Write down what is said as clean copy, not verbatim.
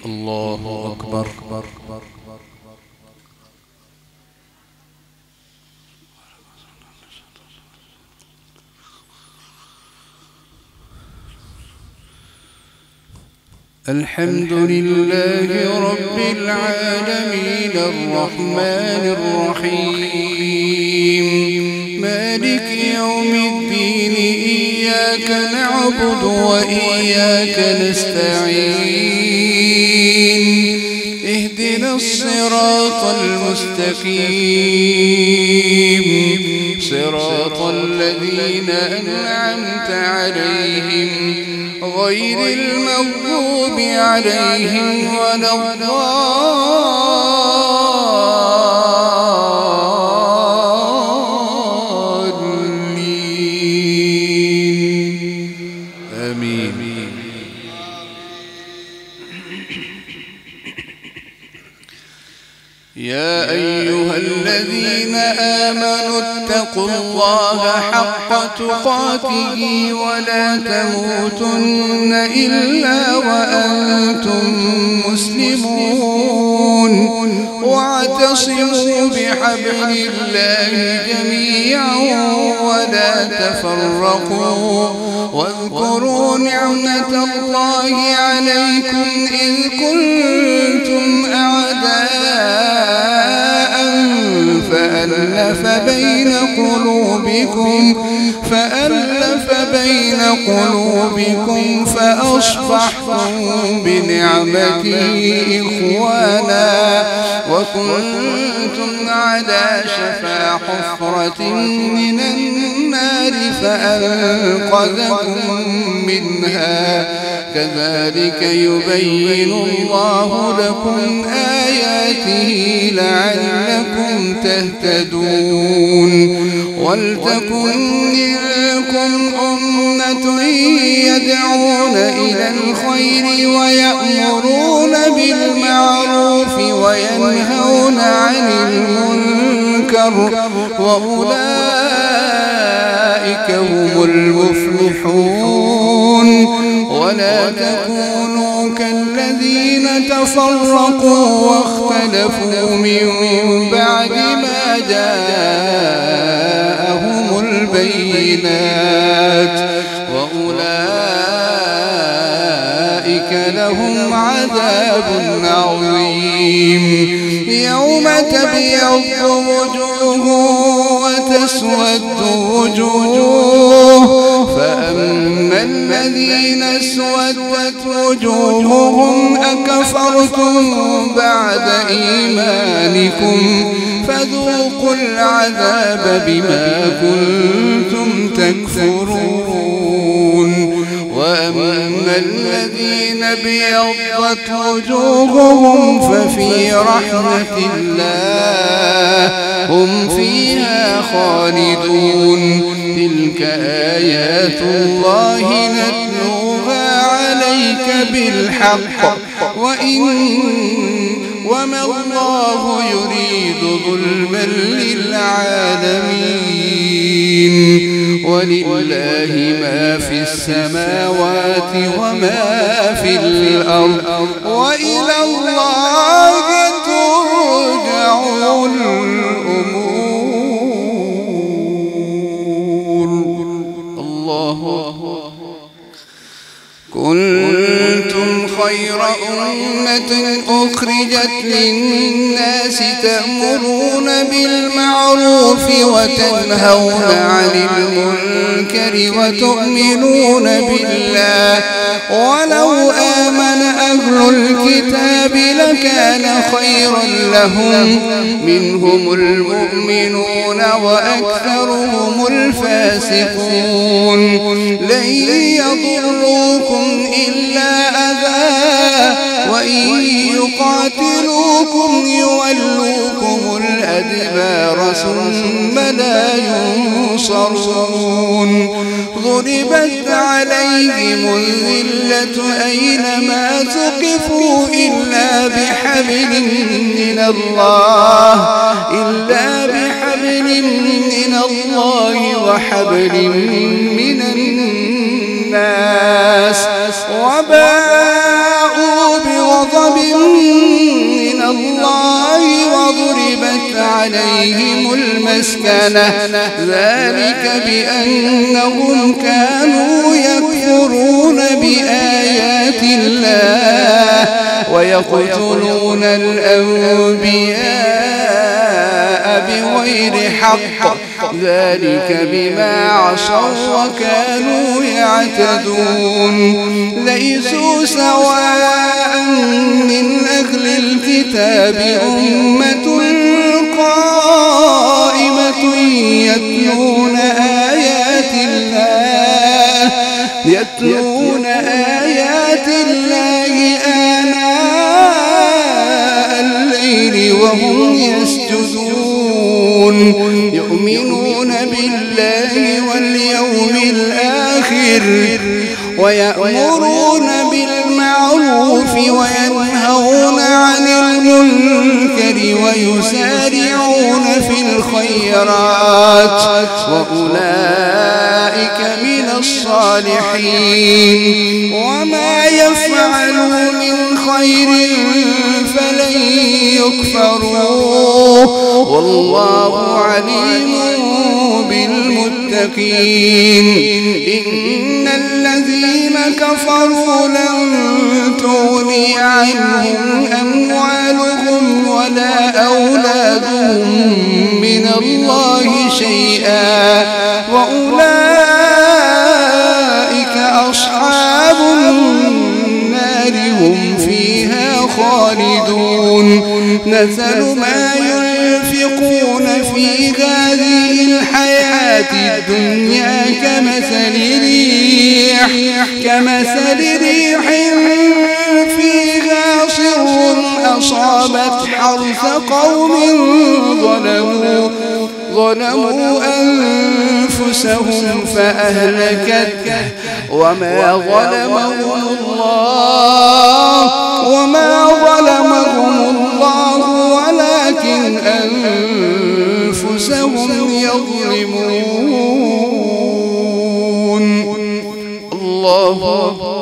الله أكبر. الحمد لله رب العالمين الرحمن الرحيم مالك يوم الدين إياك نعبد وإياك نستعين اهدنا الصراط المستقيم صراط الذين أنعمت عليهم غير المغضوب عليهم ولا الضالين آمين. يا أيها الذين آمنوا اتقوا الله حق تقاته ولا تموتن إلا وأنتم مسلمون واعتصموا بحبل الله جميعا ولا تفرقوا واذكروا نعمة الله عليكم إذ كنتم أعداء فألف بين قلوبكم فأصبحتم بنعمته إخوانا وكنتم على شفا حفرة من النار فأنقذكم منها كذلك يبين الله لكم آياته لعلكم تهتدون ولتكن منكم أمة يدعون إلى الخير ويأمرون بالمعروف وينهون عن المنكر وأولئك هم المفلحون ولا تكونوا كالذين تفرقوا واختلفوا من بعد ما جاءهم البينات وأولئك لهم عذاب عظيم يوم تبيض وجوه وتسود وجوه فأما الذين اسودت وجوههم أكفرتم بعد إيمانكم فذوقوا العذاب بما كنتم تكفرون وأما الذين ابيضت وجوههم ففي رحمة الله هم فيها خالدون تلك آيات الله نتلوها عليك بالحق وما الله يريد ظلما للعالمين ولله ما في السماوات وما في الأرض وإلى الله ترجع الأمور. الله كنتم خير أمة أخرجت للناس تأمرون بالمعروف وتنهون عن المنكر وتؤمنون بالله ولو آمن أهل الكتاب لكان خيرا لهم منهم المؤمنون وأكثرهم الفاسقون لن يضروكم إلا أذى وإن يقاتلوكم يولوكم الأدبار ثم لا ينصرون ضربت عليهم الذلة أينما ثقفوا إلا بحبل من الله وحبل من الناس وباءوا بغضب من الله وضربت عليهم المسكنة ذلك بأنهم كانوا يكفرون بآيات الله ويقتلون الأنبياء بغير حق ذلك بما عصوا وكانوا يعتدون ليسوا سواء من أهل الكتاب أمة قائمة يتلون آيات الله آناء الليل وهم يسجدون يؤمنون بالله واليوم الآخر ويأمرون بالمعروف وينهون عن المنكر ويسارعون في الخيرات وأولئك من الصالحين وما يفعلوا من خير فلن يكفروه والله عليم بالمتقين إن الذين كفروا لن تغني عنهم أموالهم ولا أولادهم من الله شيئا وأولئك أصحاب النار هم فيها خالدون مثل ما ينفقون في هذه الحياة الدنيا كمثل ريح فيها صر أصابت حرث قوم ظلموا أنفسهم فأهلكته وما ظلمهم الله ولكن أنفسهم يظلمون الله